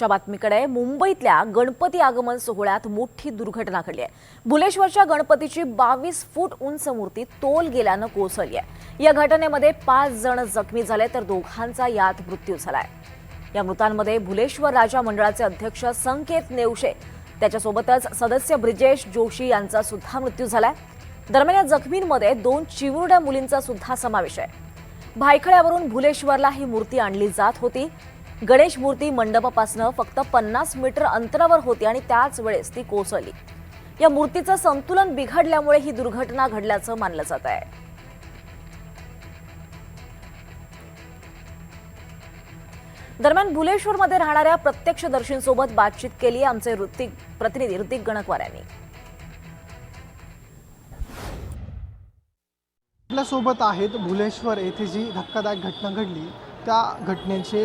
च्या बातमीकडे मुंबईतल्या गणपती आगमन सोहळ्यात मोठी दुर्घटना घडली आहे। भुलेश्वरच्या गणपतीची 22 फूट उंच मूर्ती तोल गेल्यानं कोसळली आहे। या घटनेमध्ये 5 जण जखमी झाले तर दोघांचा यात मृत्यू झालाय। या मृतांमध्ये भुलेश्वर राजा मंडळाचे अध्यक्ष संकेत नेवशे त्याच्यासोबतच सदस्य ब्रिजेश जोशी यांचा सुद्धा मृत्यू झालाय। दरम्यान या जखमींमध्ये 2 चिमुरड्या मुलींचा सुद्धा समावेश आहे। भायखळ्यावरून भुलेश्वरला ही मूर्ती आणली जात होती। गणेश मूर्ती मंडपापासून फक्त 50 मीटर अंतरावर होती आणि त्याच वेळेस ती कोसळली। या मूर्तीचं संतुलन बिघडल्यामुळे ही दुर्घटना घडल्याचं मानलं जात आहे। दरम्यान भुलेश्वरमध्ये राहणाऱ्या प्रत्यक्षदर्शींसोबत बातचीत केली आमचे प्रतिनिधी ऋतिक गणकवार यांनी। आपल्यासोबत आहेत भुलेश्वर येथे जी धक्कादायक घटना घडली त्या घटनेचे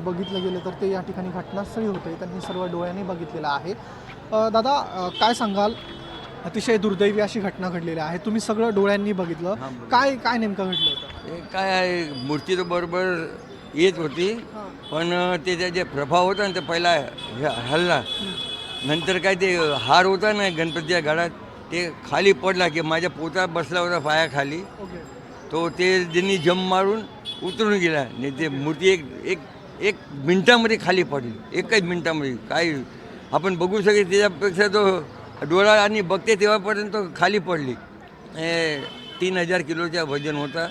बघितलं गेलं तर ते या ठिकाणी घटनास्थळी होते, त्यांनी सर्व डोळ्यांनी बघितलेलं आहे। दादा काय सांगाल, अतिशय दुर्दैवी अशी घटना घडलेली आहे, तुम्ही सगळं डोळ्यांनी बघितलं, काय काय नेमकं घडलं होतं? काय आहे, मूर्ती तर बरोबर येत होती पण त्याचा जे प्रभाव होता ना ते पहिला हल्ला नंतर काय ते हार होता ना गणपतीच्या गळ्यात ते खाली पडला की माझ्या पोटात बसला होता पायाखाली, तो ते त्यांनी जम मारून उतरून गेला नाही ते मूर्ती एक मिनटामध्ये खाली पडली, एकच मिनटामध्ये। काय आपण बघू शकतो त्याच्यापेक्षा तो डोळा आणि बघते तेव्हापर्यंत खाली पडली। 3000 किलोचा वजन होता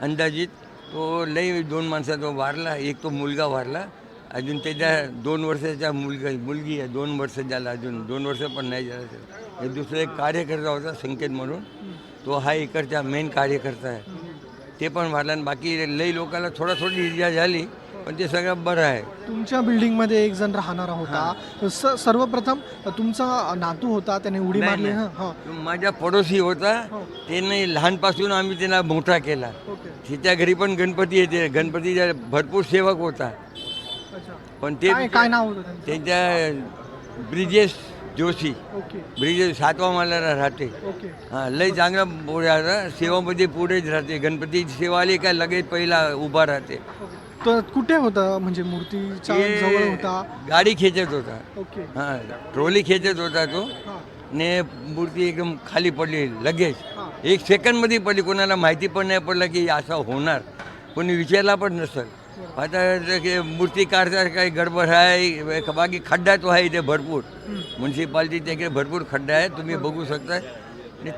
अंदाजित। तो लई 2 माणसा तो वारला, एक तो मुलगा वारला, अजून त्याच्या 2 वर्षाच्या मुलगी आहे, 2 वर्ष झाला, अजून 2 वर्ष पण नाही झाला। दुसरा एक कार्यकर्ता होता संकेत म्हणून, तो हा इकडचा मेन कार्यकर्ता आहे, ते पण वारला। आणि बाकी लई लोकांना थोडी इजा झाली पण ते सगळं बरं आहे। तुमच्या बिल्डिंगमध्ये एक जण राहणारा होता, सर्वप्रथम तुमचा नातू होता, त्याने उडी मारली। माझा पडोसी होता, त्याने लहानपासून आम्ही त्याला मोठा केला। तिच्या घरी पण गणपती येते, गणपतीचा भरपूर सेवक होता, पण ते काय नाव होतं त्यांच्या ब्रिजेश जोशी। ब्रिजेश 7व्या माळ्याला राहते। हां, लई चांगला राहता, सेवामध्ये पुढेच राहते, गणपतीची सेवा आली का लगेच पहिला उभा राहते। तर कुठे होता, म्हणजे मूर्तीच्या जवळ होता? गाडी खेचत होता, हां ट्रॉली खेचत होता तो, ने मूर्ती एकदम खाली पडली लगेच, 1 सेकंडमध्ये पडली। कोणाला माहिती पण नाही पडलं की असं होणार, कोणी विचारला पण नसेल। आता मूर्तिकारचा काही गडबड आहे, बाकी खड्डा तो आहे इथे भरपूर, म्युन्सिपाल्टीच्या इकडे भरपूर खड्डा आहे, तुम्ही बघू शकता।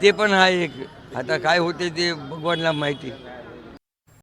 ते पण आहे एक, आता काय होते ते भगवानला माहिती।